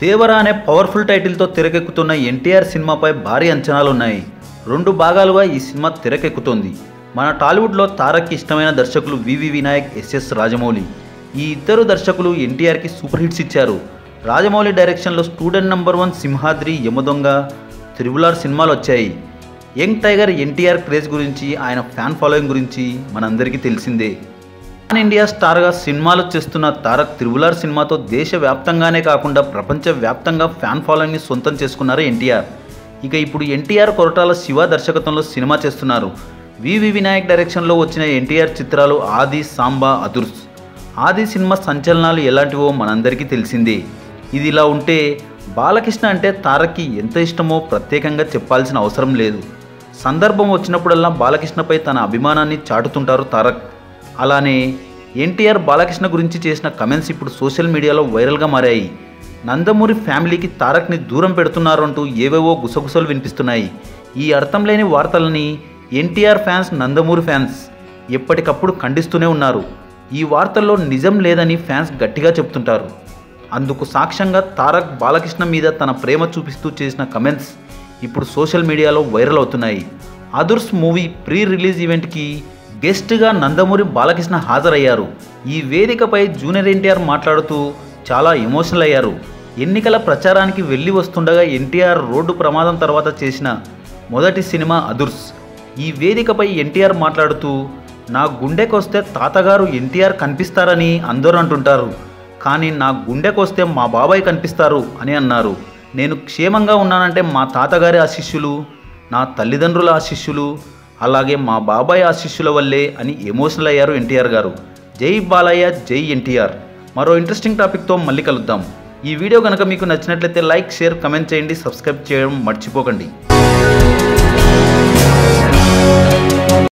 దేవరా అనే పవర్ఫుల్ టైటిల్తో తెరకెక్కుతున్న ఎన్టీఆర్ సినిమాపై భారీ అంచనాలున్నాయి. 2 భాగాలుగా ఈ సినిమా తెరకెక్కుతోంది. మన టాలీవుడ్లో తారక్కి ఇష్టమైన దర్శకులు వివి వినాయక్, ఎస్ఎస్ రాజమౌళి. ఈ ఇద్దరు దర్శకులు ఎన్టీఆర్కి సూపర్ హిట్స్ ఇచ్చారు. రాజమౌళి డైరెక్షన్లో student number 1, Simhadri, Yamadonga, triple R సినిమాలు వచ్చాయి. యంగ్ టైగర్ ఎన్టీఆర్ క్రేజ్ గురించి, ఆయన ఫ్యాన్ ఫాలోయింగ్ గురించి మనందరికీ తెలిసిందే. పాన్ ఇండియా స్టార్గా సినిమాలు చేస్తున్న తారక్ త్రిబుల్ ఆర్ సినిమాతో దేశవ్యాప్తంగానే కాకుండా ప్రపంచవ్యాప్తంగా ఫ్యాన్ ఫాలోయింగ్ని సొంతం చేసుకున్నారు ఎన్టీఆర్. ఇక ఇప్పుడు ఎన్టీఆర్ కొరటాల శివ దర్శకత్వంలో సినిమా చేస్తున్నారు. వివి వినాయక్ డైరెక్షన్లో వచ్చిన ఎన్టీఆర్ చిత్రాలు ఆది, సాంబా, అదుర్స్. ఆది సినిమా సంచలనాలు ఎలాంటివో మనందరికీ తెలిసిందే. ఇది ఇలా ఉంటే బాలకృష్ణ అంటే తారక్కి ఎంత ఇష్టమో ప్రత్యేకంగా చెప్పాల్సిన అవసరం లేదు. సందర్భం వచ్చినప్పుడల్లా బాలకృష్ణపై తన అభిమానాన్ని చాటుతుంటారు తారక్. అలానే ఎన్టీఆర్ బాలకృష్ణ గురించి చేసిన కమెంట్స్ ఇప్పుడు సోషల్ మీడియాలో వైరల్గా మారాయి. నందమూరి ఫ్యామిలీకి తారక్ని దూరం పెడుతున్నారు అంటూ ఏవేవో గుసగుసలు వినిపిస్తున్నాయి. ఈ అర్థం లేని వార్తలని ఎన్టీఆర్ ఫ్యాన్స్, నందమూరి ఫ్యాన్స్ ఎప్పటికప్పుడు ఖండిస్తూనే ఉన్నారు. ఈ వార్తల్లో నిజం లేదని ఫ్యాన్స్ గట్టిగా చెప్తుంటారు. అందుకు సాక్ష్యంగా తారక్ బాలకృష్ణ మీద తన ప్రేమ చూపిస్తూ చేసిన కమెంట్స్ ఇప్పుడు సోషల్ మీడియాలో వైరల్ అవుతున్నాయి. అదుర్స్ మూవీ ప్రీ రిలీజ్ ఈవెంట్కి గెస్ట్గా నందమూరి బాలకృష్ణ హాజరయ్యారు. ఈ వేదికపై జూనియర్ ఎన్టీఆర్ మాట్లాడుతూ చాలా ఎమోషనల్ అయ్యారు. ఎన్నికల ప్రచారానికి వెళ్ళి వస్తుండగా ఎన్టీఆర్ రోడ్డు ప్రమాదం తర్వాత చేసిన మొదటి సినిమా అదుర్స్. ఈ వేదికపై ఎన్టీఆర్ మాట్లాడుతూ, నా గుండెకొస్తే తాతగారు ఎన్టీఆర్ కనిపిస్తారని అందరూ అంటుంటారు, కానీ నా గుండెకొస్తే మా బాబాయ్ కనిపిస్తారు అని అన్నారు. నేను క్షేమంగా ఉన్నానంటే మా తాతగారి ఆశీస్సులు, నా తల్లిదండ్రుల ఆశీస్సులు, అలాగే మా బాబాయ్ ఆశీస్సుల వల్లే అని ఎమోషనల్ అయ్యారు ఎన్టీఆర్ గారు. జై బాలయ్య, జై ఎన్టీఆర్. మరో ఇంట్రెస్టింగ్ టాపిక్తో మళ్ళీ కలుద్దాం. ఈ వీడియో కనుక మీకు నచ్చినట్లయితే లైక్, షేర్, కమెంట్ చేయండి. సబ్స్క్రైబ్ చేయడం మర్చిపోకండి.